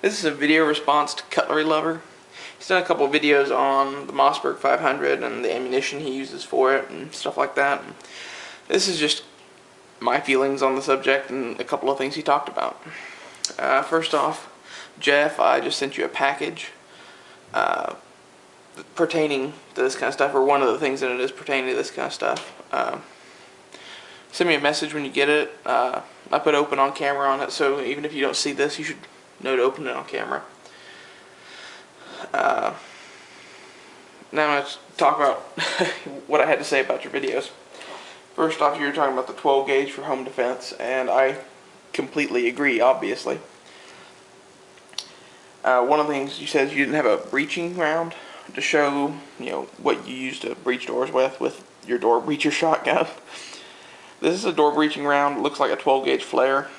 This is a video response to Cutlerylover. He's done a couple videos on the Mossberg 500 and the ammunition he uses for it and stuff like that. This is just my feelings on the subject and a couple of things he talked about. First off, Jeff, I just sent you a package pertaining to this kind of stuff, or one of the things that it is pertaining to this kind of stuff. Send me a message when you get it. I put open on camera on it, so even if you don't see this, you should know to open it on camera. Now I'm going to talk about what I had to say about your videos. First off, you were talking about the 12 gauge for home defense, and I completely agree, obviously. One of the things you said is you didn't have a breaching round to show, what you used to breach doors with your door breacher shotgun. This is a door breaching round. Looks like a 12 gauge flare.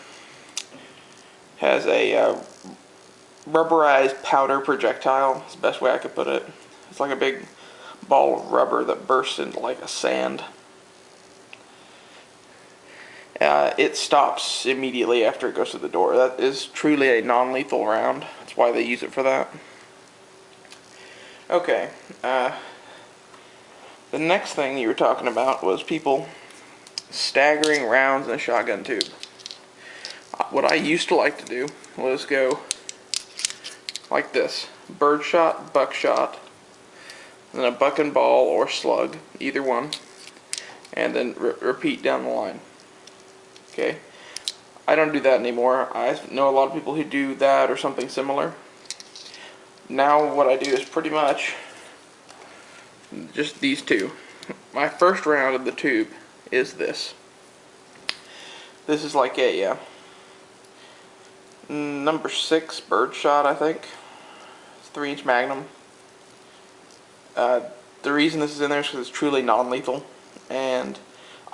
Has a rubberized powder projectile. That's the best way I could put it. It's like a big ball of rubber that bursts into like a sand. It stops immediately after it goes to the door. That is truly a non-lethal round. That's why they use it for that. Okay. The next thing you were talking about was people staggering rounds in a shotgun tube. What I used to like to do was go like this: birdshot, buckshot, then a buck and ball or slug, either one, and then repeat down the line. Okay, I don't do that anymore. I know a lot of people who do that or something similar. Now what I do is pretty much just these two. My first round of the tube is this. This is like a number 6 birdshot, I think. It's 3-inch Magnum. The reason this is in there is because it's truly non-lethal, and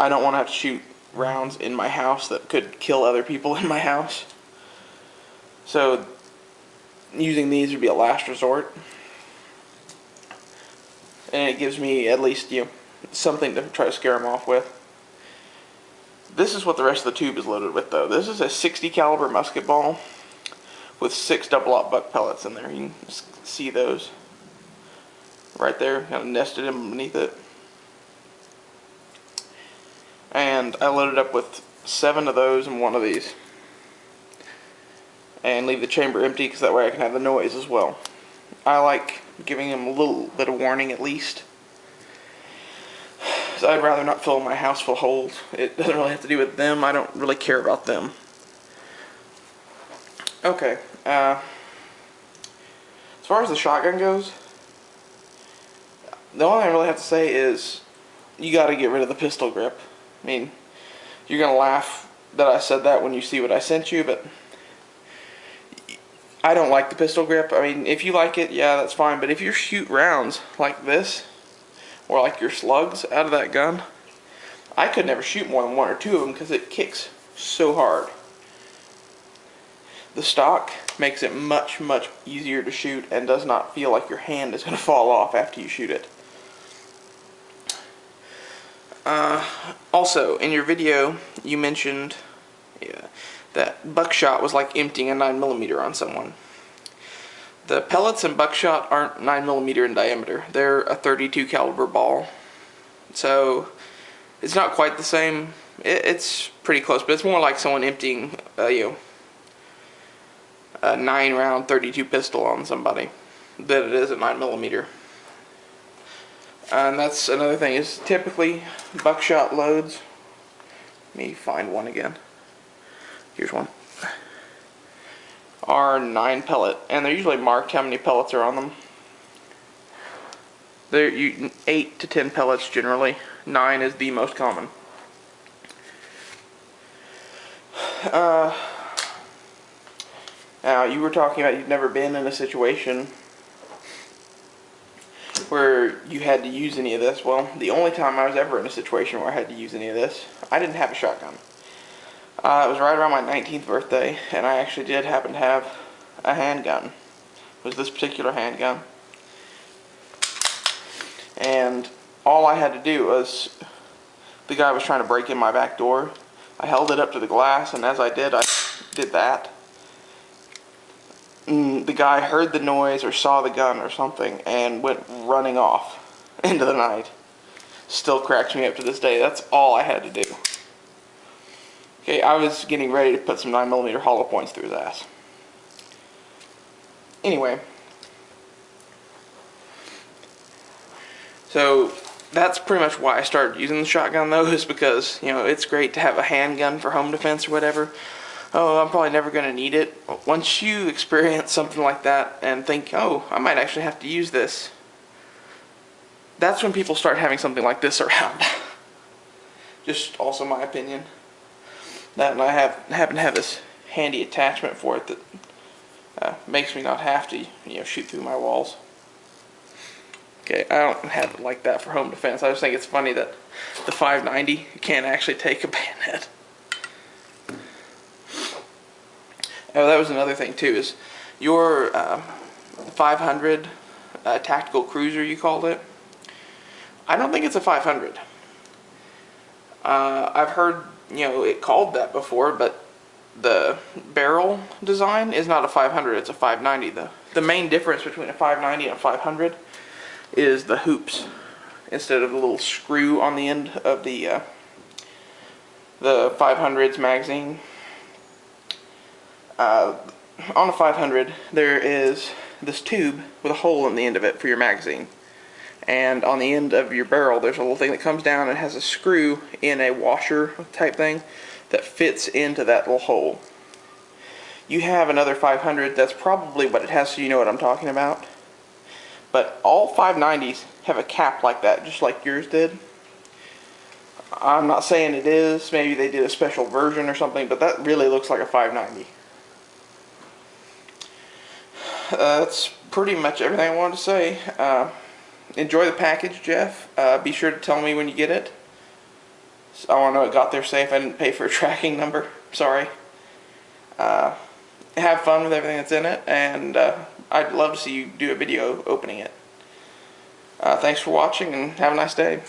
I don't want to have to shoot rounds in my house that could kill other people in my house. So using these would be a last resort, and it gives me at least something to try to scare them off with. This is what the rest of the tube is loaded with, though. This is a 60 caliber musket ball with 6 double-aught buck pellets in there. You can see those right there, kind of nested in beneath it. And I loaded up with 7 of those and 1 of these, and leave the chamber empty because that way I can have the noise as well. I like giving them a little bit of warning at least. So I'd rather not fill my house full of holes. It doesn't really have to do with them. I don't really care about them. Okay. As far as the shotgun goes, the only thing I really have to say is you got to get rid of the pistol grip. I mean, you're going to laugh that I said that when you see what I sent you, but I don't like the pistol grip. I mean, if you like it, yeah, that's fine. But if you shoot rounds like this, or like your slugs out of that gun, I could never shoot more than 1 or 2 of them because it kicks so hard. The stock makes it much, much easier to shoot and does not feel like your hand is going to fall off after you shoot it. Also, in your video, you mentioned that buckshot was like emptying a 9mm on someone. The pellets in buckshot aren't 9mm in diameter. They're a 32 caliber ball. So it's not quite the same. It's pretty close, but it's more like someone emptying a 9-round 32 pistol on somebody than it is a 9mm. And that's another thing, is typically buckshot loads. Let me find one again. Here's one. Are 9 pellet, and they're usually marked how many pellets are on them. They're 8 to 10 pellets generally. 9 is the most common. Now, you were talking about you've never been in a situation where you had to use any of this. Well, the only time I was ever in a situation where I had to use any of this, I didn't have a shotgun. It was right around my 19th birthday, and I actually did happen to have a handgun. It was this particular handgun. And all I had to do was, the guy was trying to break in my back door. I held it up to the glass, and as I did that. thinking the guy heard the noise or saw the gun or something and went running off into the night. Still cracks me up to this day. That's all I had to do. Okay, I was getting ready to put some 9mm hollow points through his ass. Anyway, so that's pretty much why I started using the shotgun, though, is because, you know, it's great to have a handgun for home defense or whatever. Oh, I'm probably never going to need it. Once you experience something like that and think, oh, I might actually have to use this, that's when people start having something like this around. Just also my opinion. That, and I happen to have this handy attachment for it that makes me not have to, you know, shoot through my walls. Okay, I don't have it like that for home defense. I just think it's funny that the 590 can't actually take a bayonet. Oh, that was another thing too, is your 500 tactical cruiser, you called it. I don't think it's a 500. I've heard, you know, it called that before, but the barrel design is not a 500, it's a 590. The main difference between a 590 and a 500 is the hoops. Instead of the little screw on the end of the 500's magazine. On a 500, there is this tube with a hole in the end of it for your magazine. And on the end of your barrel, there's a little thing that comes down and has a screw in a washer type thing that fits into that little hole. You have another 500, that's probably what it has, so you know what I'm talking about. But all 590s have a cap like that, just like yours did. I'm not saying it is, maybe they did a special version or something, but that really looks like a 590. That's pretty much everything I wanted to say. Enjoy the package, Jeff. Be sure to tell me when you get it. I want to know it got there safe. I didn't pay for a tracking number. Sorry. Have fun with everything that's in it, and I'd love to see you do a video opening it. Thanks for watching, and have a nice day.